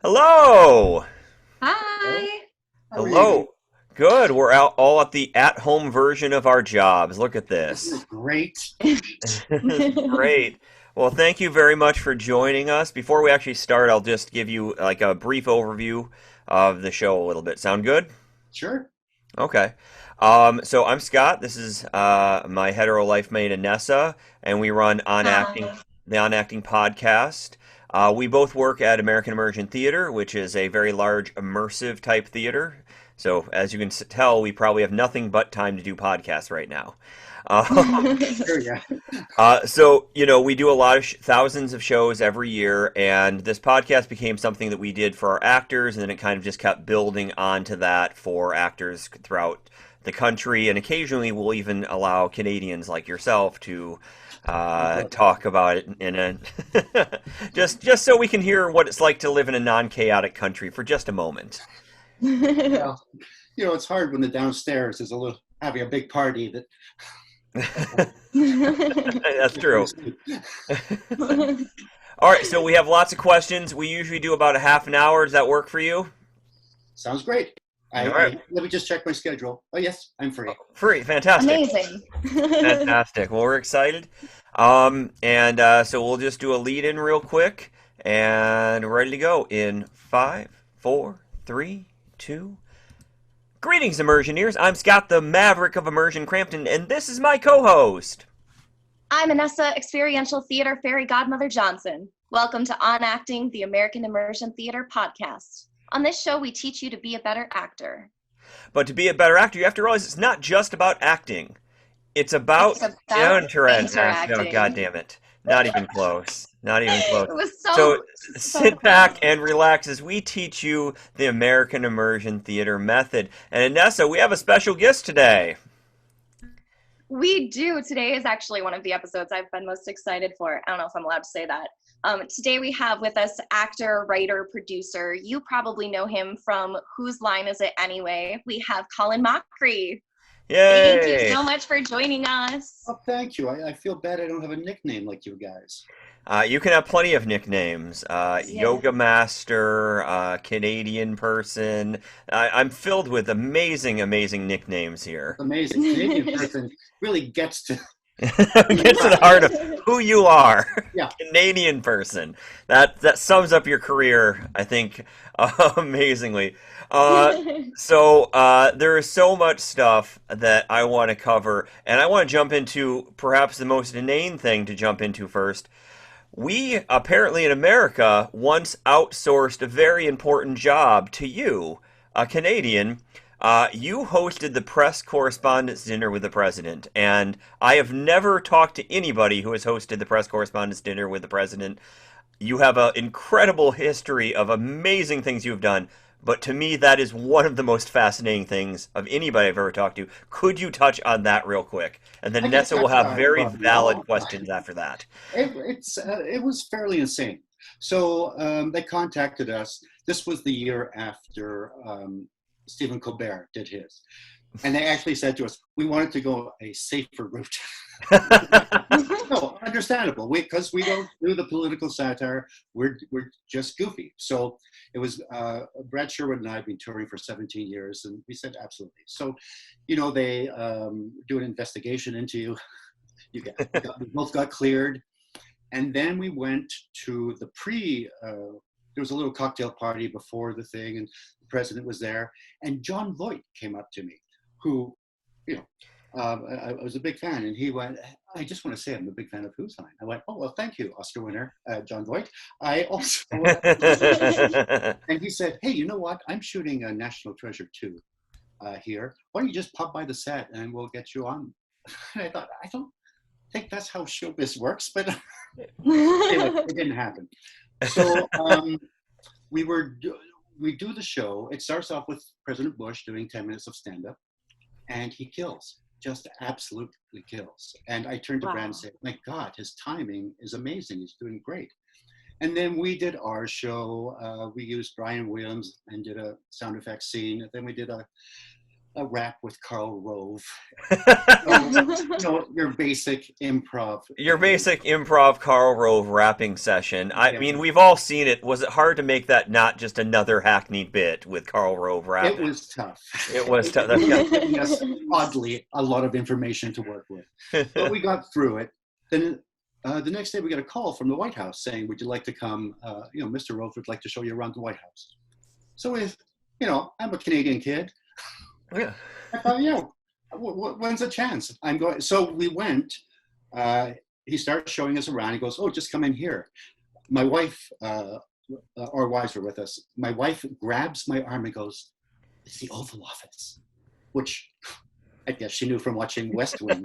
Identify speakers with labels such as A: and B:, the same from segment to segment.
A: Hello.
B: Hello.
C: Hi.
B: How are you?
A: Hello. Good. We're out all at the at-home version of our jobs. Look at
B: Isn't
A: this.
B: it great?
A: This is great. Well, thank you very much for joining us. Before we actually start, I'll just give you like a brief overview of the show a little bit. Sound good?
B: Sure.
A: Okay. So I'm Scott. This is my hetero life mate Anessa, and we run
C: Hi.
A: the On Acting podcast. We both work at American Immersion Theater, which is a very large immersive type theater. So as you can tell, we probably have nothing but time to do podcasts right now. Um,
B: Sure, yeah.
A: we do a lot of thousands of shows every year, and this podcast became something that we did for our actors, and then it kind of just kept building onto that for actors throughout the country, and occasionally we'll even allow Canadians like yourself to talk about it in a just so we can hear what it's like to live in a non-chaotic country for just a moment.
B: Well, it's hard when the downstairs is a little having a big party that
A: That's
B: gets you to
A: true.
B: sleep.
A: All right, so we have lots of questions. We usually do about a half an hour. Does that work for you?
B: Sounds great.
A: All right.
B: Let me just check my schedule. Oh yes, I'm free.
A: Free. Fantastic.
C: Amazing.
A: Fantastic. Well, we're excited. And so we'll just do a lead in real quick and we're ready to go in five, four, three, two. Greetings, Immersioneers. I'm Scott, the Maverick of Immersion Crampton, and this is my co host.
C: I'm Anessa, experiential theater fairy godmother Johnson. Welcome to On Acting, the American Immersion Theater podcast. On this show, we teach you to be a better actor.
A: But to be a better actor, you have to realize it's not just about acting. It's about
C: It's about
A: interacting. Oh, God
C: interacting.
A: damn it. Not even close. Not even close.
C: It was
A: So
C: so
A: sit back
C: close.
A: and relax as we teach you the American Immersion Theater method. And Anessa, we have a special guest today.
C: We do. Today is actually one of the episodes I've been most excited for. I don't know if I'm allowed to say that. Today we have with us actor, writer, producer. You probably know him from Whose Line Is It Anyway? We have Colin Mochrie. Thank you
A: Yay!
C: so much for joining us.
B: Oh, thank you. I feel bad I don't have a nickname like you guys.
A: You can have plenty of nicknames.
C: Yeah.
A: Yoga Master, Canadian Person. I'm filled with amazing, amazing nicknames here.
B: Amazing. Canadian person really gets to who you
A: Get to the
B: are.
A: heart of who you are.
B: Yeah.
A: Canadian person. That sums up your career, I think, amazingly. There is so much stuff that I want to cover, and I want to jump into perhaps the most inane thing to jump into first. We apparently in America once outsourced a very important job to you, a Canadian. You hosted the press correspondence dinner with the president, and I have never talked to anybody who has hosted the press correspondence dinner with the president. You have an incredible history of amazing things you've done, but to me, that is one of the most fascinating things of anybody I've ever talked to. Could you touch on that real quick? And then
B: I can
A: Nessa will
B: touch
A: have
B: on it,
A: very
B: but no.
A: valid questions after that.
B: It was fairly insane. So they contacted us. This was the year after Stephen Colbert did his, and they actually said to us, "We wanted to go a safer route." No, understandable. Because we don't do the political satire. We're just goofy. So it was Brad Sherwood and I have been touring for 17 years, and we said absolutely. So, they do an investigation into you. We both got cleared, and then we went to the there was a little cocktail party before the thing, and the president was there, and John Voight came up to me, who, you know, I was a big fan, and he went, I just want to say I'm a big fan of Who's Line. I went, oh, well, thank you, Oscar winner, John Voight. I also, and he said, hey, you know what? I'm shooting a National Treasure 2 here. Why don't you just pop by the set and we'll get you on? And I thought, I don't think that's how showbiz works, but anyway, it didn't happen. So we were we do the show. It starts off with President Bush doing 10 minutes of stand-up, and he kills, just absolutely kills. And I turned to Brad and
C: Wow.
B: said, my God, his timing is amazing. He's doing great. And then we did our show. We used Brian Williams and did a sound effects scene. And then we did a rap with Karl Rove. So, your basic improv.
A: Your basic improv Karl Rove rapping session. I
B: Yeah.
A: mean, we've all seen it. Was it hard to make that not just another hackneyed bit with Karl Rove
B: It
A: rapping?
B: was tough.
A: It was tough.
B: It was giving us, oddly, a lot of information to work with. But we got through it. Then the next day we got a call from the White House saying, would you like to come, Mr. Rove would like to show you around the White House. So I'm a Canadian kid.
A: Yeah.
B: I thought, when's the chance? I'm going. So we went. He started showing us around. He goes, oh, just come in here. My wife, our wives were with us. My wife grabs my arm and goes, it's the Oval Office, which I guess she knew from watching West Wing.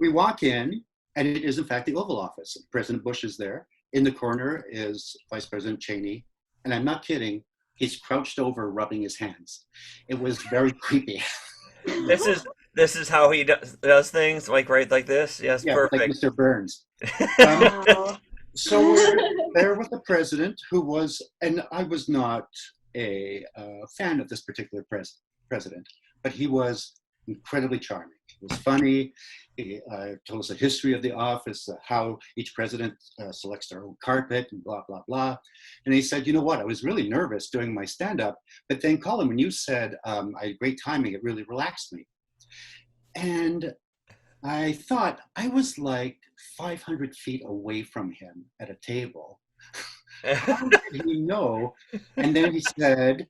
B: We walk in, and it is, in fact, the Oval Office. President Bush is there. In the corner is Vice President Cheney. And I'm not kidding. He's crouched over, rubbing his hands. It was very creepy.
A: This is how he does things, like this. Yes,
B: Yeah,
A: perfect.
B: like Mr. Burns.
C: Wow.
B: So we're there with the president, who was, and I was not a fan of this particular president, but he was incredibly charming. He was funny. He told us the history of the office, how each president selects their own carpet, and blah, blah, blah. And he said, you know what, I was really nervous doing my stand-up, but then, Colin, when you said I had great timing, it really relaxed me. And I thought I was like 500 feet away from him at a table. How did he know? And then he said,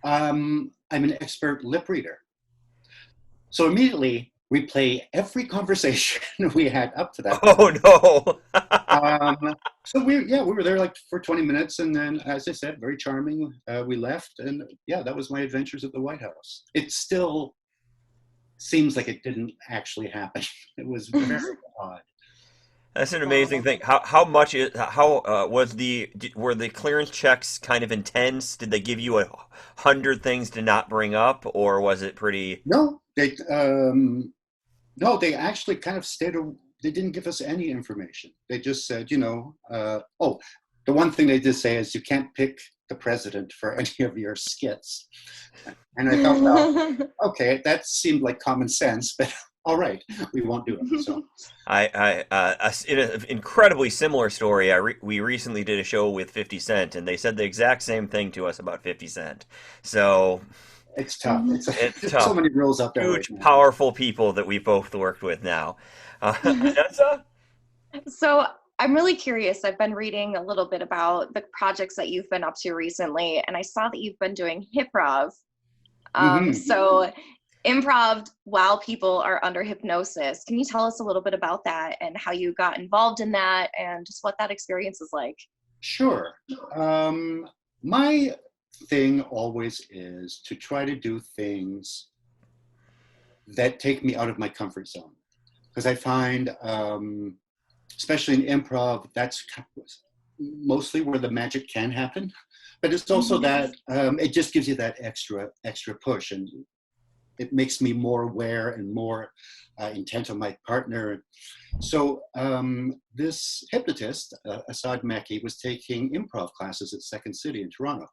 B: I'm an expert lip reader. So immediately we play every conversation we had up to that.
A: Oh no!
B: So we were there like for 20 minutes, and then, as I said, very charming. We left, and that was my adventures at the White House. It still seems like it didn't actually happen. It was very odd.
A: That's an amazing thing. Were the clearance checks kind of intense? Did they give you 100 things to not bring up, or was it pretty?
B: No, they actually kind of they didn't give us any information. They just said, the one thing they did say is you can't pick the president for any of your skits. And I thought, well, okay, that seemed like common sense, but all right, we won't do it. So,
A: In an incredibly similar story, we recently did a show with 50 Cent, and they said the exact same thing to us about 50 Cent. So
B: it's tough.
A: It's
B: There's
A: tough.
B: So many rules out there.
A: Huge, powerful people that we both worked with now. Anessa?
C: So I'm really curious. I've been reading a little bit about the projects that you've been up to recently, and I saw that you've been doing Hiprov. So improv while people are under hypnosis. Can you tell us a little bit about that and how you got involved in that and just what that experience is like?
B: Sure. My thing always is to try to do things that take me out of my comfort zone. Because I find, especially in improv, that's mostly where the magic can happen. But it's also that it just gives you that extra push, and it makes me more aware and more intent on my partner. So this hypnotist, Asad Meki, was taking improv classes at Second City in Toronto.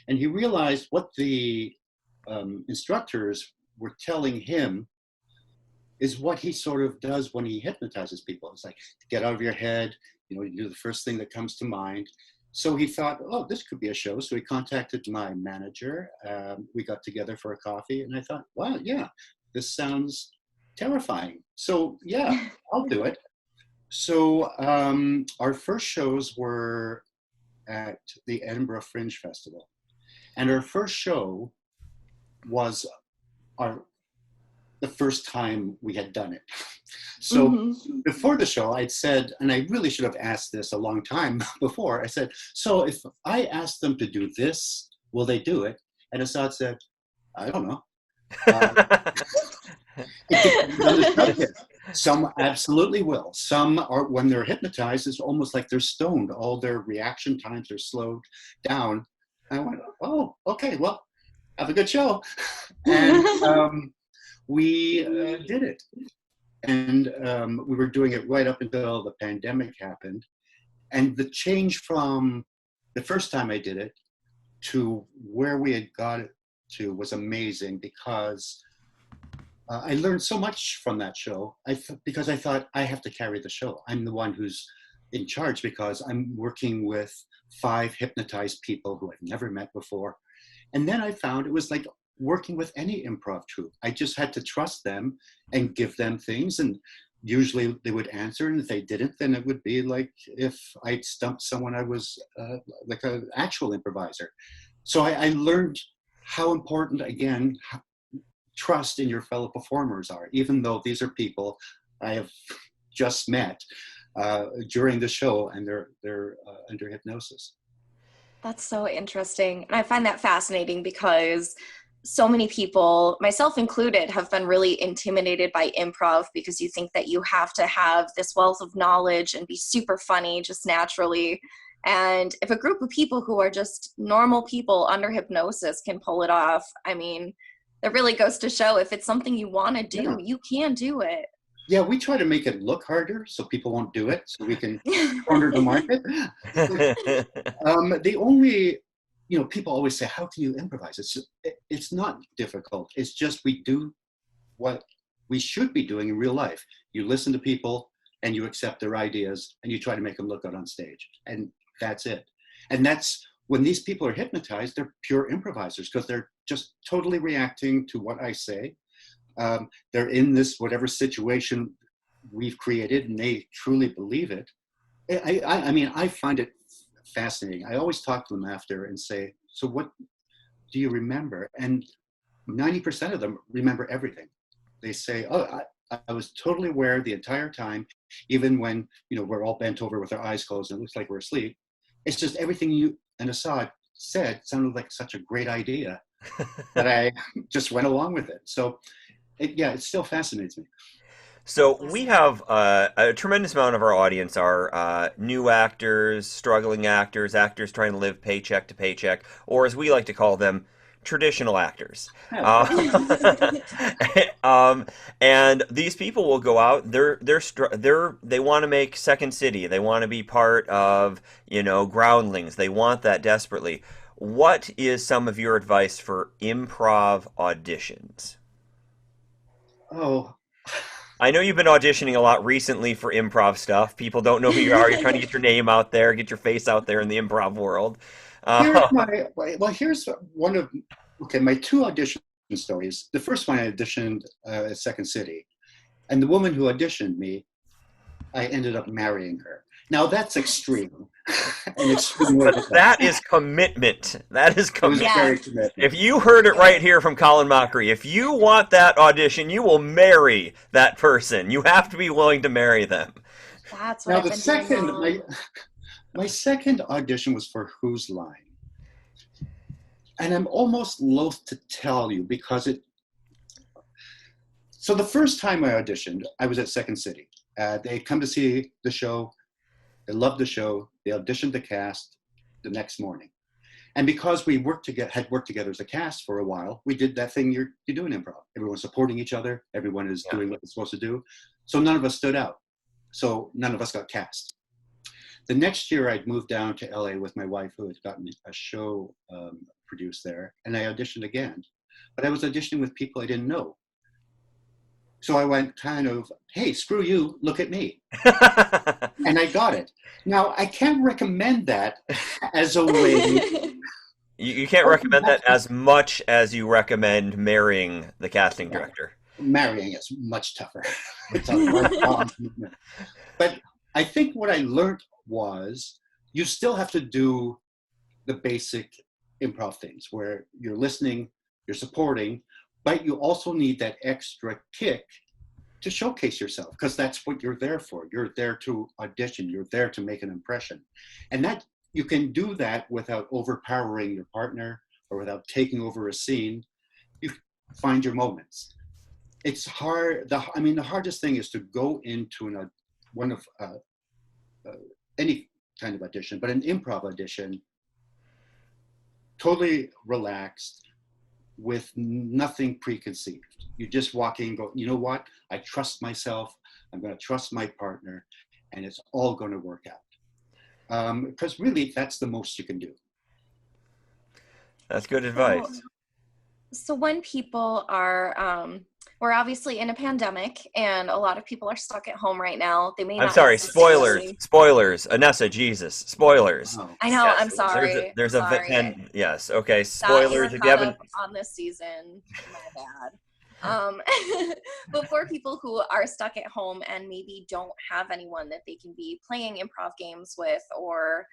B: And he realized what the instructors were telling him is what he sort of does when he hypnotizes people. It's like, get out of your head, you do the first thing that comes to mind. So he thought, oh, this could be a show. So he contacted my manager. We got together for a coffee, and I thought, wow, yeah, this sounds terrifying. So yeah, I'll do it. So our first shows were at the Edinburgh Fringe Festival. And our first show was the first time we had done it. So before the show, I'd said, and I really should have asked this a long time before, I said, so if I ask them to do this, will they do it? And Asad said, I don't know. Some absolutely will. Some are, when they're hypnotized, it's almost like they're stoned. All their reaction times are slowed down. I went, oh, okay, well, have a good show. And we did it. And we were doing it right up until the pandemic happened. And the change from the first time I did it to where we had got it to was amazing because I learned so much from that show. Because I thought I have to carry the show. I'm the one who's in charge because I'm working with 5 hypnotized people who I've never met before. And then I found it was like working with any improv troupe. I just had to trust them and give them things. And usually they would answer. And if they didn't, then it would be like if I'd stumped someone, I was like an actual improviser. So I learned how important, again, trust in your fellow performers are, even though these are people I have just met during the show and they're under hypnosis.
C: That's so interesting. And I find that fascinating because so many people, myself included, have been really intimidated by improv because you think that you have to have this wealth of knowledge and be super funny just naturally. And if a group of people who are just normal people under hypnosis can pull it off, I mean, that really goes to show if it's something you want to do, you can do it.
B: Yeah, we try to make it look harder so people won't do it, so we can corner the market. The only, people always say, how can you improvise? It's not difficult. It's just we do what we should be doing in real life. You listen to people and you accept their ideas and you try to make them look good on stage. And that's it. And that's when these people are hypnotized, they're pure improvisers because they're just totally reacting to what I say. They're in this whatever situation we've created and they truly believe it. I mean, I find it fascinating. I always talk to them after and say, so what do you remember? And 90% of them remember everything. They say, oh, I was totally aware the entire time, even when, we're all bent over with our eyes closed and it looks like we're asleep. It's just everything you and Assad said sounded like such a great idea that I just went along with it. So it still fascinates me.
A: So we have a tremendous amount of our audience are new actors, struggling actors, actors trying to live paycheck to paycheck, or as we like to call them, traditional actors. And these people will go out. They want to make Second City. They want to be part of Groundlings. They want that desperately. What is some of your advice for improv auditions?
B: Oh.
A: I know you've been auditioning a lot recently for improv stuff. People don't know who you are. You're trying to get your name out there, get your face out there in the improv world.
B: Here's one of my 2 audition stories. The first one I auditioned at Second City, and the woman who auditioned me, I ended up marrying her. Now that's extreme.
A: But that is commitment. That is commitment.
B: Very commitment.
A: If you heard it right here from Colin Mochrie, if you want that audition, you will marry that person. You have to be willing to marry them.
C: That's what I've been doing.
B: My second audition was for Whose Line? And I'm almost loath to tell you because so the first time I auditioned, I was at Second City. They come to see the show. They loved the show. They auditioned the cast the next morning. And because we had worked together as a cast for a while, we did that thing you do in improv. Everyone's supporting each other. Everyone is doing what they're supposed to do. So none of us stood out. So none of us got cast. The next year, I'd moved down to LA with my wife, who had gotten a show produced there, and I auditioned again. But I was auditioning with people I didn't know. So I went kind of, hey, screw you, look at me. And I got it. Now, I can't recommend that as a way.
A: You can't recommend that as much as you recommend marrying the casting director.
B: Marrying is much tougher. It's a lifelong commitment. But I think what I learned was you still have to do the basic improv things where you're listening, you're supporting, but you also need that extra kick to showcase yourself because that's what you're there for. You're there to audition. You're there to make an impression. And that you can do that without overpowering your partner or without taking over a scene. You find your moments. It's hard. The hardest thing is to go into any kind of audition, but an improv audition, totally relaxed, with nothing preconceived. You just walk in and go, you know what? I trust myself. I'm going to trust my partner, and it's all going to work out. Because really, that's the most you can do.
A: That's good advice.
C: So when people are, we're obviously in a pandemic, and a lot of people are stuck at home right now. They may
A: I'm
C: not
A: sorry, spoilers,
C: necessarily.
A: spoilers. Anessa, Jesus, spoilers.
B: Oh,
C: I know.
A: Yes,
C: I'm sorry.
A: there's a
C: Sorry.
A: yes. Okay,
C: Thought you were
A: spoilers. If you
C: caught
A: haven't,
C: up on this season. My bad. Um, but for people who are stuck at home and maybe don't have anyone that they can be playing improv games with, or,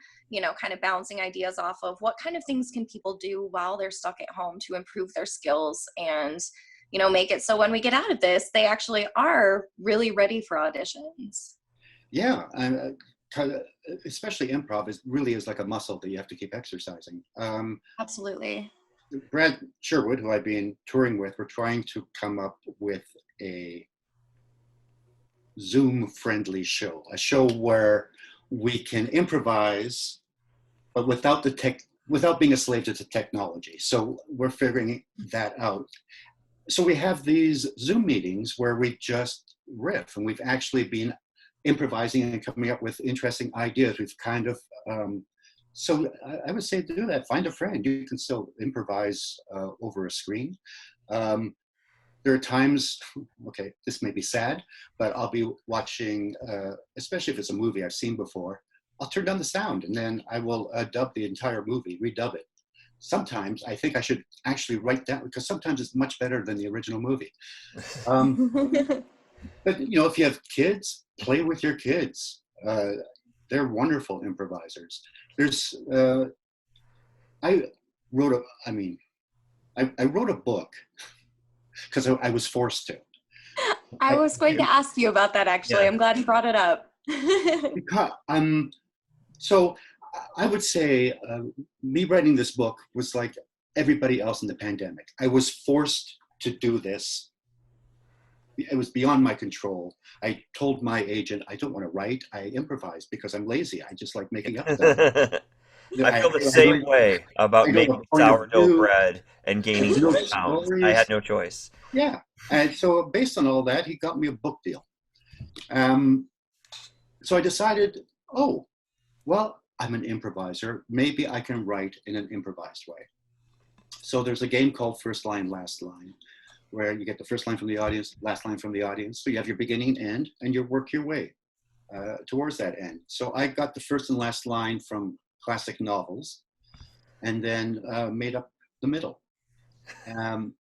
C: kind of bouncing ideas off of, what kind of things can people do while they're stuck at home to improve their skills and, make it so when we get out of this, they actually are really ready for auditions?
B: yeah. And especially improv really is like a muscle that you have to keep exercising.
C: Absolutely.
B: Brad Sherwood, who I've been touring with, we're trying to come up with a Zoom-friendly show, a show where we can improvise, but without being a slave to the technology. So we're figuring that out. So we have these Zoom meetings where we just riff, and we've actually been improvising and coming up with interesting ideas. We've kind of so I would say do that. Find a friend. You can still improvise over a screen. There are times, okay, this may be sad, but I'll be watching, especially if it's a movie I've seen before, I'll turn down the sound and then I will dub the entire movie, redub it. Sometimes I think I should actually write down, because sometimes it's much better than the original movie. But if you have kids, play with your kids. They're wonderful improvisers. There's, I wrote I wrote a book because I was forced to.
C: I was going to ask you about that, actually.
A: Yeah.
C: I'm glad you brought it up.
B: Because, so I would say me writing this book was like everybody else in the pandemic. I was forced to do this. It was beyond my control. I told my agent, I don't want to write, I improvise because I'm lazy. I just like making up stuff.
A: I feel the same way about
B: I don't have
A: making
B: a point of
A: sourdough
B: view.
A: bread and gaining
B: There's no
A: 20 pounds. I
B: stories.
A: had no choice.
B: Yeah. And so based on all that, he got me a book deal. So I decided, oh, well, I'm an improviser. Maybe I can write in an improvised way. So there's a game called First Line, Last Line, where you get the first line from the audience, last line from the audience. So you have your beginning and end, and you work your way towards that end. So I got the first and last line from classic novels, and then made up the middle. And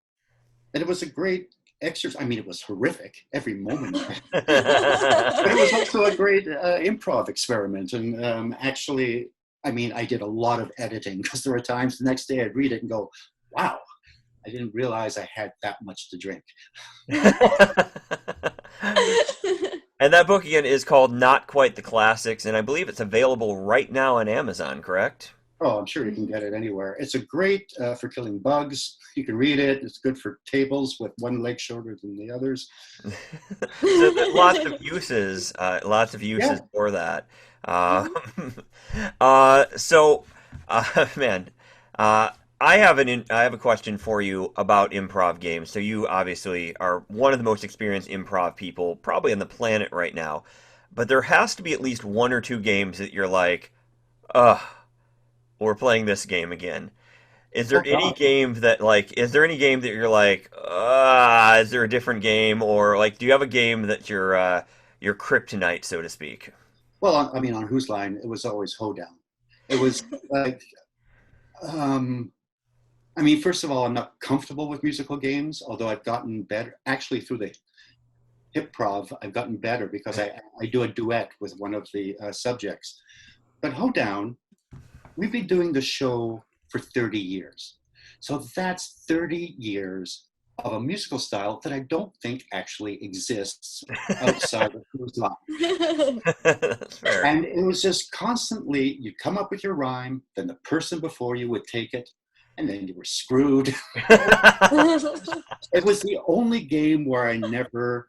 B: it was a great exercise. I mean, it was horrific every moment, but it was also a great improv experiment. And actually, I mean, I did a lot of editing because there were times the next day I'd read it and go, wow, I didn't realize I had that much to drink.
A: And that book again is called Not Quite the Classics, and I believe it's available right now on Amazon, correct?
B: Oh, I'm sure you can get it anywhere. It's a great for killing bugs. You can read it. It's good for tables with one leg shorter than the others.
A: So there's lots of uses
B: Yeah.
A: for that. Man, I have a question for you about improv games. So you obviously are one of the most experienced improv people probably on the planet right now, but there has to be at least one or two games that you're like, ugh, we're playing this game again. Is there
B: Oh,
A: any
B: God.
A: game that is there any game that you're like, is there a different game, or like, do you have a game that your kryptonite, so to speak?
B: Well, I mean, on Whose Line, it was always Hoedown. It was like, I mean, first of all, I'm not comfortable with musical games, although I've gotten better. Actually, through the hip-prov, I've gotten better because I do a duet with one of the subjects. But Hoedown, we've been doing the show for 30 years. So that's 30 years of a musical style that I don't think actually exists outside of Whose Line.
A: That's fair.
B: And it was just constantly, you'd come up with your rhyme, then the person before you would take it, and then you were screwed. It was the only game where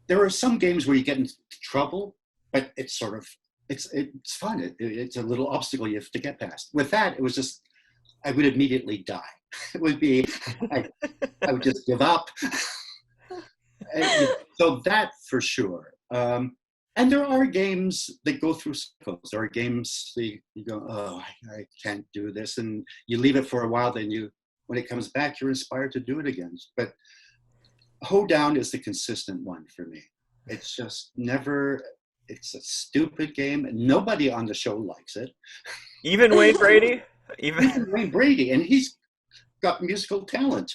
B: there are some games where you get into trouble, but it's sort of, it's fun. It's a little obstacle you have to get past. With that, it was just, I would immediately die. It would be, I would just give up. So that for sure. And there are games that go through cycles. There are games that you go, oh, I can't do this. And you leave it for a while, then you when it comes back, you're inspired to do it again. But hoedown is the consistent one for me. It's just never, it's a stupid game. Nobody on the show likes it.
A: Even Wayne Brady?
B: Even Wayne Brady, and he's got musical talent.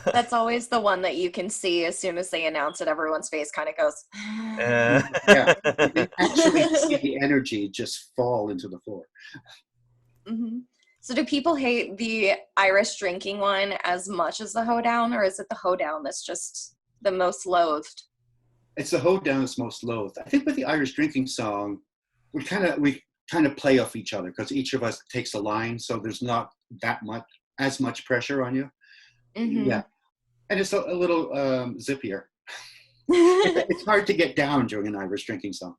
C: That's always the one that you can see as soon as they announce it, everyone's face kind of goes.
B: Yeah, you can actually see the energy just fall into the floor.
C: Mm-hmm. So do people hate the Irish drinking one as much as the hoedown, or is it the hoedown that's just the most loathed?
B: It's the hoedown that's most loathed. I think with the Irish drinking song, we kind of play off each other because each of us takes a line, so there's not as much pressure on you.
C: Mm-hmm.
B: Yeah, and it's a little zippier. It's hard to get down during an Irish drinking song.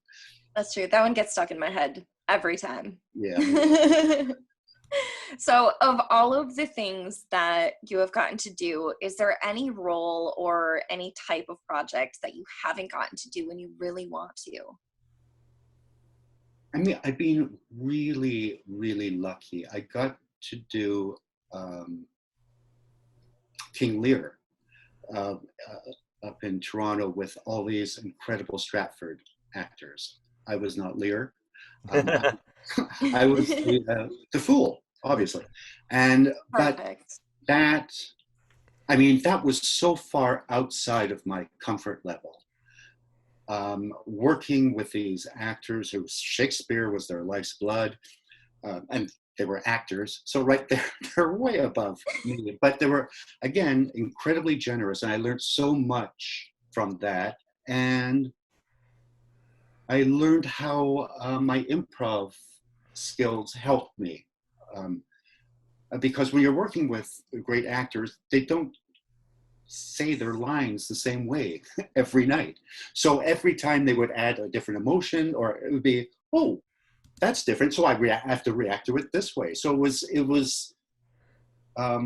C: That's true. That one gets stuck in my head every time.
B: Yeah.
C: So of all of the things that you have gotten to do, is there any role or any type of project that you haven't gotten to do and you really want to?
B: I mean, I've been really, really lucky. I got to do King Lear up in Toronto with all these incredible Stratford actors. I was not Lear. I was the fool, obviously. And
C: Perfect.
B: that was so far outside of my comfort level. Working with these actors who Shakespeare was their life's blood, and they were actors, so right there, they're way above me. But they were, again, incredibly generous, and I learned so much from that. And I learned how my improv skills helped me. Because when you're working with great actors, they don't say their lines the same way every night. So every time they would add a different emotion, or it would be, oh, that's different. So I have to react to it this way. So it was. I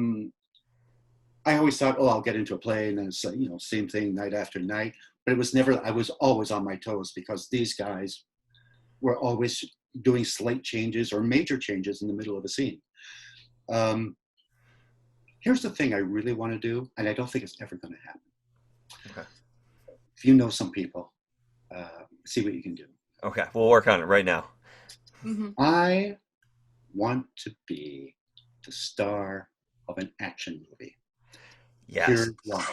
B: always thought, oh, I'll get into a play and then it's same thing night after night. But it was never. I was always on my toes because these guys were always doing slight changes or major changes in the middle of a scene. Here's the thing I really want to do, and I don't think it's ever going to happen.
A: Okay.
B: If you know some people, see what you can do.
A: Okay, we'll work on it right now.
C: Mm-hmm.
B: I want to be the star of an action movie.
A: Yes.
B: Here's why.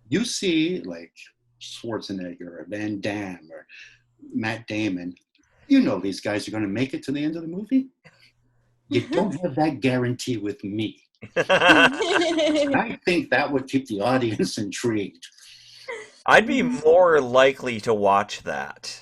B: You see, like Schwarzenegger or Van Damme or Matt Damon, you know these guys are going to make it to the end of the movie. You don't have that guarantee with me. I think that would keep the audience intrigued.
A: I'd be more likely to watch that,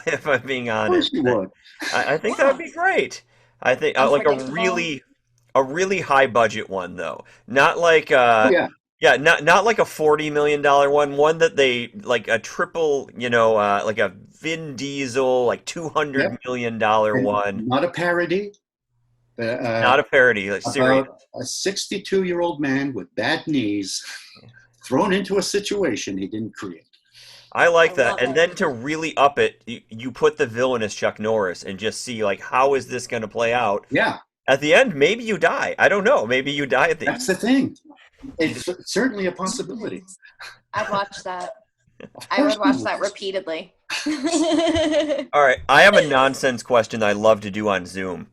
A: if I'm being honest.
B: Of course you would.
A: I think that would be great. I think like a really high budget one though, not like not like a $40 million one that they like a triple, like a Vin Diesel like $200 million one.
B: Not a parody.
A: Not a parody, like serious.
B: About a 62-year-old man with bad knees thrown into a situation he didn't create.
A: I like that. And then to really up it, you put the villain as Chuck Norris and just see like how is this going to play out?
B: Yeah.
A: At the end, maybe you die. I don't know. Maybe you die at the end.
B: That's the thing. It's certainly a possibility.
C: I'd watch that. I would watch that repeatedly.
A: All right. I have a nonsense question that I love to do on Zoom.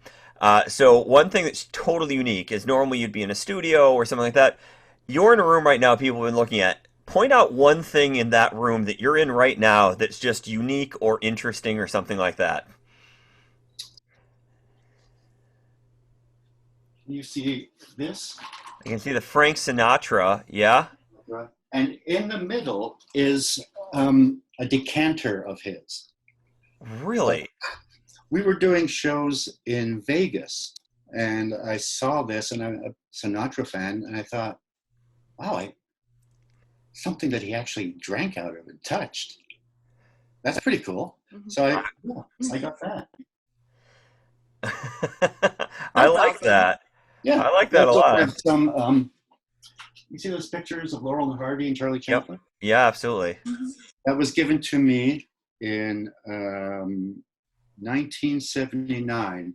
A: So one thing that's totally unique is normally you'd be in a studio or something like that. You're in a room right now people have been looking at. Point out one thing in that room that you're in right now that's just unique or interesting or something like that.
B: Can you see this?
A: You can see the Frank Sinatra, yeah?
B: And in the middle is a decanter of his.
A: Really?
B: We were doing shows in Vegas, and I saw this, and I'm a Sinatra fan, and I thought, wow, something that he actually drank out of and touched. That's pretty cool. Mm-hmm. So I got that.
A: I like awesome. That.
B: Yeah,
A: I like that a lot.
B: Some, you see those pictures of Laurel and Hardy and Charlie Chaplin?
A: Yep. Yeah, absolutely.
B: That was given to me in 1979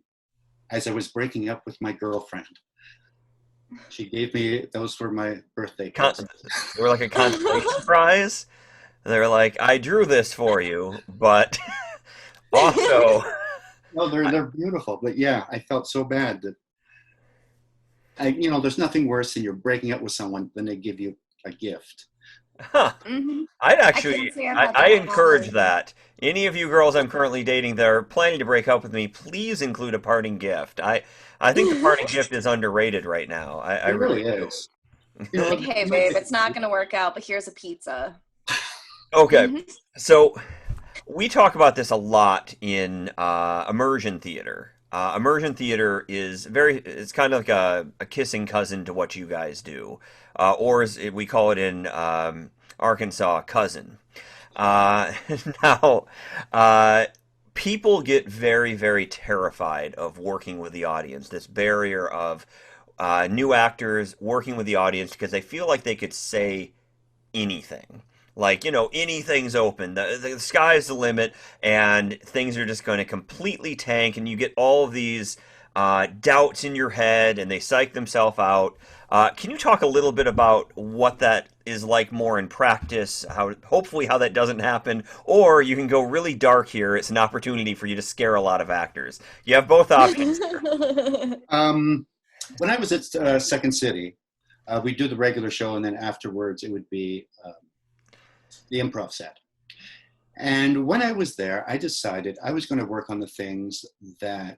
B: as I was breaking up with my girlfriend. She gave me, those were my birthday
A: Con-
B: presents.
A: they were like a consolation prize. They're like, I drew this for you, but also,
B: No, they're beautiful, but yeah, I felt so bad that there's nothing worse than you're breaking up with someone than they give you a gift.
A: huh?
C: Hmm.
A: I'd
C: I
A: actually,
C: can't say I've
A: I,
C: had
A: I
C: that
A: encourage
C: before.
A: that. Any of you girls I'm currently dating that are planning to break up with me, please include a parting gift. I think the parting gift is underrated right now. I
B: It
A: really
B: really
A: do.
B: is.
C: Like, hey, babe, it's not gonna work out, but here's a pizza.
A: Okay,
C: Hmm.
A: so we talk about this a lot in immersion theater. Immersion theater is it's kind of like a kissing cousin to what you guys do, or as we call it in Arkansas, cousin. Uh, now, uh, people get very, very terrified of working with the audience. This barrier of new actors working with the audience because they feel like they could say anything. Like, anything's open. The sky's the limit, and things are just going to completely tank, and you get all of these doubts in your head, and they psych themselves out. Can you talk a little bit about what that is like more in practice? Hopefully, how that doesn't happen, or you can go really dark here. It's an opportunity for you to scare a lot of actors. You have both options here.
B: Um, when I was at Second City, we'd do the regular show, and then afterwards it would be the improv set. And when I was there, I decided I was going to work on the things that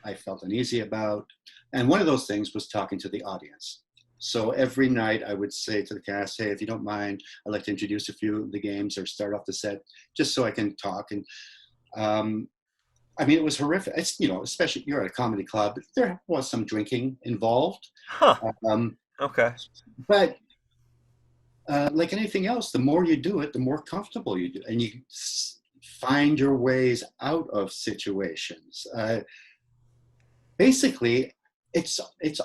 B: I felt uneasy about. And one of those things was talking to the audience. So every night I would say to the cast, hey, if you don't mind, I'd like to introduce a few of the games or start off the set just so I can talk. And I mean, it was horrific. It's, especially you're at a comedy club, there was some drinking involved.
A: Huh.
B: Um,
A: Okay.
B: but like anything else, the more you do it, the more comfortable you do, and you find your ways out of situations. Basically, it's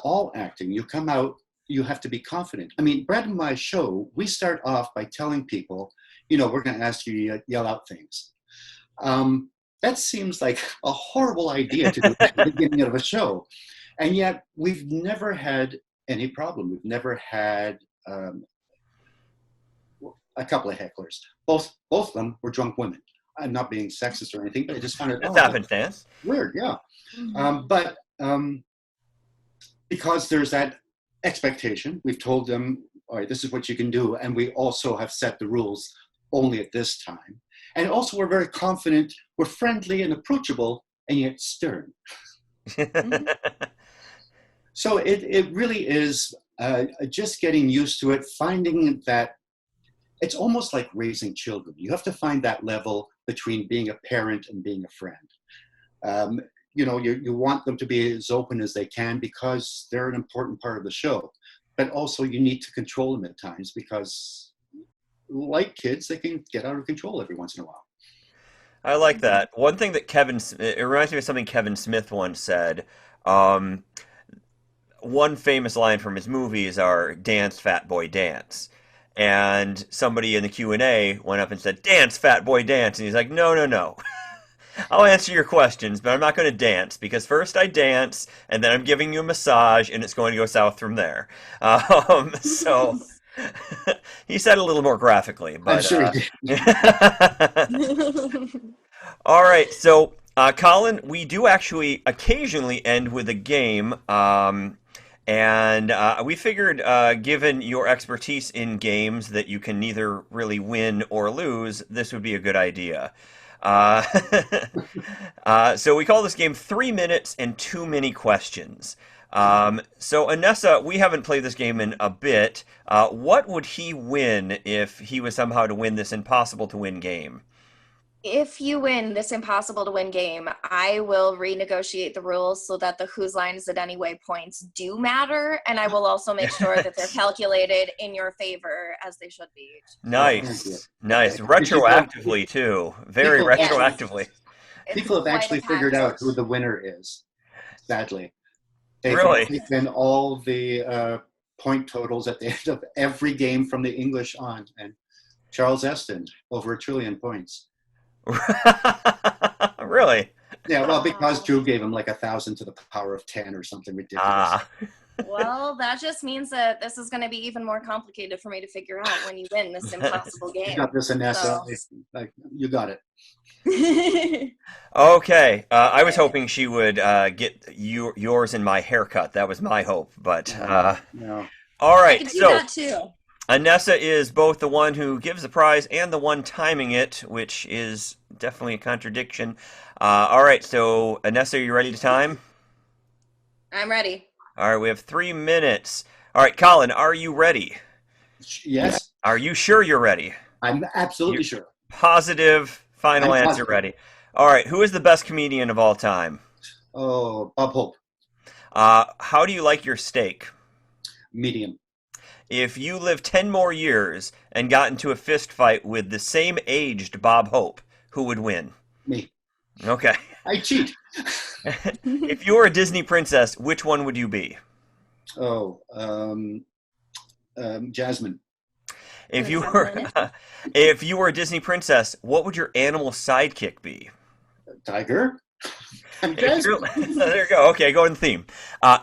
B: all acting. You come out, you have to be confident. I mean, Brad and my show, we start off by telling people, we're going to ask you to yell out things. That seems like a horrible idea to do at the beginning of a show, and yet we've never had any problem. We've never had a couple of hecklers. Both of them were drunk women. I'm not being sexist or anything, but I just found it
A: That's happenstance.
B: weird. Yeah,
C: Mhm.
B: but because there's that expectation, we've told them, all right, this is what you can do, and we also have set the rules only at this time. And also, we're very confident. We're friendly and approachable, and yet stern.
C: Mhm.
B: So it really is just getting used to it, finding that it's almost like raising children. You have to find that level between being a parent and being a friend. Um, you want them to be as open as they can because they're an important part of the show. But also you need to control them at times because like kids, they can get out of control every once in a while.
A: I like
C: Mhm.
A: that. One thing that it reminds me of something Kevin Smith once said. Um, One famous line from his movies are "Dance, fat boy, dance," and somebody in the Q&A went up and said, "Dance, fat boy, dance," and he's like, "No, no, no. I'll answer your questions, but I'm not going to dance because first I dance, and then I'm giving you a massage, and it's going to go south from there." So he said it a little more graphically,
B: I'm
A: but
B: sure he did.
A: all right. So, Colin, we do actually occasionally end with a game. And we figured, given your expertise in games that you can neither really win or lose, this would be a good idea. Uh, so we call this game 3 minutes and too many questions. So Anessa, we haven't played this game in a bit. What would he win if he was somehow to win this impossible to win game?
C: If you win this impossible to win game, I will renegotiate the rules so that the whose line is it anyway points do matter, and I will also make sure that they're calculated in your favor as they should be.
B: Oh, thank you.
A: Nice, nice.
B: Because
A: Retroactively too. Very
B: people have
C: Yes,
A: retroactively.
C: it's
B: people have
C: quite a
B: actually figured out
C: tactic.
B: who the winner is. Sadly, they've
A: Really?
B: taken all the point totals at the end of every game from the English on, and Charles Eston over 1 trillion points.
A: Really?
B: Yeah, well, because Drew gave him like 1,000 to the power of 10 or something ridiculous.
A: Ah.
C: Well, that just means that this is going to be even more complicated for me to figure out when you win this impossible
B: You
C: game.
B: got this, Anessa.
C: So.
B: You got it.
A: Okay, I was hoping she would get yours and my haircut. That was my hope, but
B: No.
A: all
C: I
A: right.
C: could do
A: So
C: that too.
A: Anessa is both the one who gives the prize and the one timing it, which is definitely a contradiction. All right, so Anessa, are you ready to time?
C: I'm ready.
A: All right, we have 3 minutes. All right, Colin, are you ready?
B: Yes,
A: Are you sure you're ready?
B: I'm absolutely
A: You're
B: sure.
A: positive, final
B: I'm
A: answer
B: positive.
A: ready. All right, who is the best comedian of all time?
B: Oh, Bob Hope,
A: How do you like your steak?
B: medium.
A: If you lived 10 more years and got into a fist fight with the same aged Bob Hope, who would win?
B: Me.
A: Okay.
B: I cheat.
A: If you were a Disney princess, which one would you be?
B: Oh, Jasmine.
A: If you were if you were a Disney princess, what would your animal sidekick be?
B: Tiger. I'm
A: If
B: Jasmine.
A: there you go. Okay, go in theme.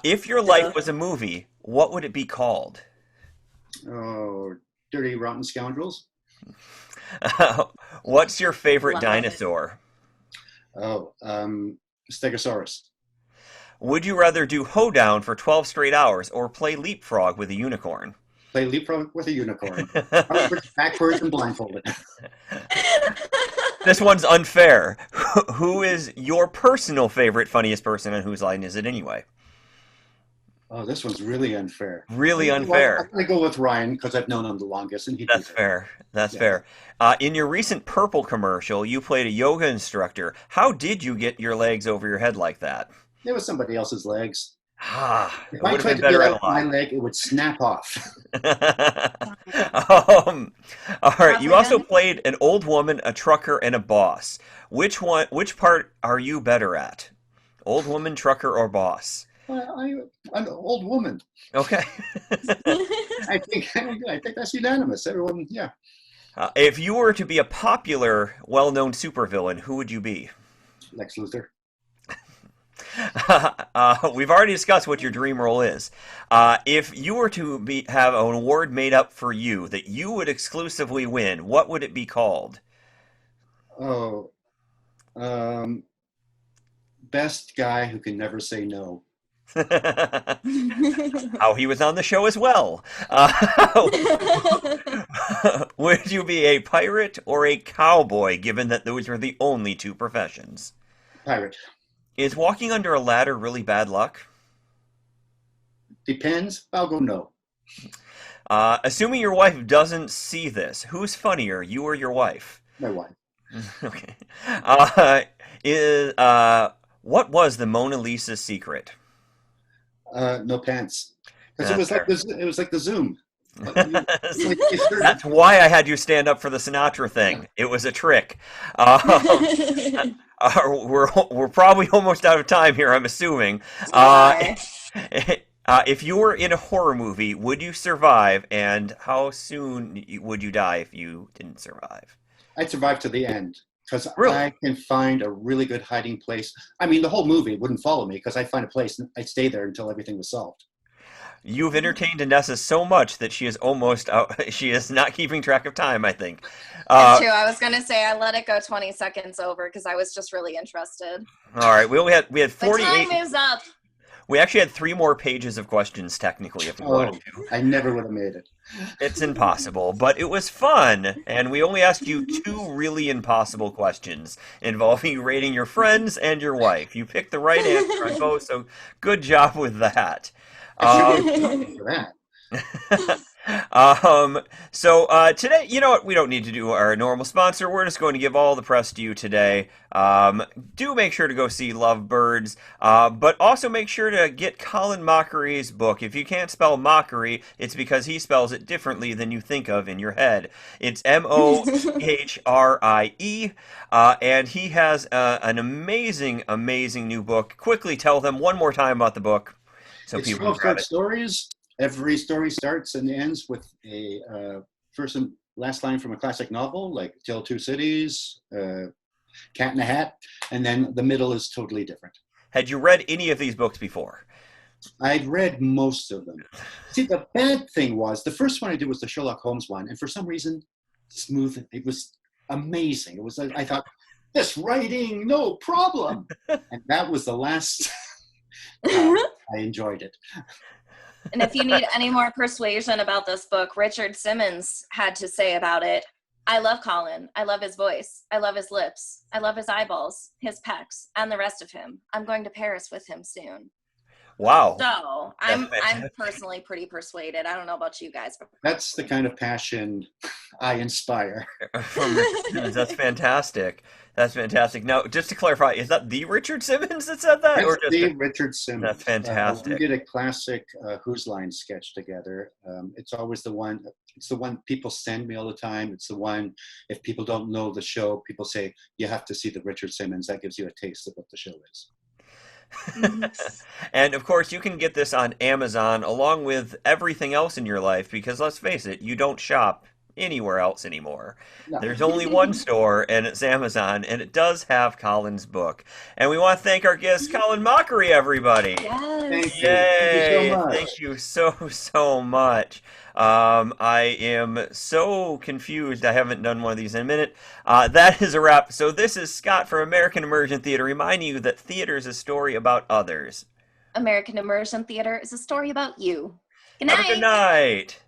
A: If your life was a movie, what would it be called?
B: Oh, Dirty Rotten Scoundrels.
A: What's your favorite
C: Love it.
A: dinosaur?
B: Oh, Stegosaurus.
A: Would you rather do hoedown for 12 straight hours or play leapfrog with a unicorn?
B: Play leapfrog with a unicorn. Backwards and blindfolded.
A: This one's unfair. Who is your personal favorite funniest person and whose line is it anyway?
B: Oh, this one's really unfair.
A: Really
B: Well,
A: unfair.
B: I'm going to go with Ryan because I've known him the longest, and he'd
A: That's
B: be there.
A: fair. That's
B: Yeah.
A: fair. In your recent Purple commercial, you played a yoga instructor. How did you get your legs over your head like that?
B: It was somebody else's legs.
A: It
B: If
A: would
B: I
A: have
B: tried
A: been
B: to
A: better
B: get
A: out
B: out my
A: alive.
B: leg, it would snap off.
A: All right. You also
C: Robin?
A: played an old woman, a trucker, and a boss. Which one? Which part are you better at? Old woman, trucker, or boss?
B: I'm an old woman.
A: Okay.
B: I think that's unanimous. Everyone, yeah.
A: If you were to be a popular, well-known supervillain, who would you be?
B: Lex Luthor.
A: We've already discussed what your dream role is. If you were to have an award made up for you that you would exclusively win, what would it be called?
B: Oh, best guy who can never say no.
A: How he was on the show as well. Would you be a pirate or a cowboy, given that those are the only two professions?
B: Pirate.
A: Is walking under a ladder really bad luck?
B: Depends. I'll go no.
A: Assuming your wife doesn't see this, who's funnier, you or your wife?
B: My wife.
A: Okay. What was the Mona Lisa's secret?
B: No pants. Because
A: That's fair.
B: it was like the Zoom. Like,
A: That's why I had you stand up for the Sinatra thing. It was a trick. We're probably almost out of time here, I'm assuming.
C: Sorry.
A: If you were in a horror movie, would you survive? And how soon would you die if you didn't survive?
B: I'd survive to the end because
A: Really?
B: I can find a really good hiding place. I mean, the whole movie wouldn't follow me because I'd find a place and I'd stay there until everything was solved.
A: You've entertained Anessa so much that she is almost out. She is not keeping track of time, I think.
C: It's true. I was gonna say I let it go 20 seconds over because I was just really interested.
A: All right, we had
C: The
A: 48.
C: time is up.
A: We actually had 3 more pages of questions technically if we wanted to.
B: I never would have made it.
A: It's impossible, but it was fun, and we only asked you 2 really impossible questions involving you rating your friends and your wife. You picked the right answer on both, so good job with that.
B: I should be for that.
A: Today, you know what? We don't need to do our normal sponsor. We're just going to give all the press to you today. Do make sure to go see Lovebirds, but also make sure to get Colin Mochrie's book. If you can't spell mockery, it's because he spells it differently than you think of in your head. It's Mochrie, and he has an amazing, amazing new book. Quickly tell them one more time about the book. So
B: It's
A: people
B: 12
A: can grab
B: short
A: it.
B: stories. Every story starts and ends with a first and last line from a classic novel, like Tale of Two Cities, Cat in a Hat, and then the middle is totally different.
A: Had you read any of these books before?
B: I'd read most of them. See, the bad thing was, the first one I did was the Sherlock Holmes one, and for some reason, smooth. It was amazing. It was, I thought, this writing, no problem. And that was the last. I enjoyed it.
C: And if you need any more persuasion about this book, Richard Simmons had to say about it, I love Colin. I love his voice. I love his lips. I love his eyeballs, his pecs, and the rest of him. I'm going to Paris with him soon.
A: Wow.
C: So I'm personally pretty persuaded. I don't know about you guys.
B: That's the kind of passion I inspire.
A: From Richard Simmons. That's fantastic. That's fantastic. Now, just to clarify, is that the Richard Simmons that said that?
B: That's
A: or just
B: the Richard Simmons.
A: That's fantastic.
B: We did a classic Who's Line sketch together. It's always the one. It's the one people send me all the time. It's the one, if people don't know the show, people say, you have to see the Richard Simmons. That gives you a taste of what the show is.
A: And of course, you can get this on Amazon along with everything else in your life because let's face it, you don't shop anywhere else anymore.
B: No.
A: There's only one store, and it's Amazon, and it does have Colin's book. And we want to thank our guest, Colin Mochrie, everybody.
C: Yes.
B: Thank
A: Yay!
B: you so much.
A: Thank you so much. I am so confused. I haven't done one of these in a minute. That is a wrap. So this is Scott from American Immersion Theater reminding you that theater is a story about others.
C: American Immersion Theater is a story about you. Good
A: Have a
C: night.
A: good night.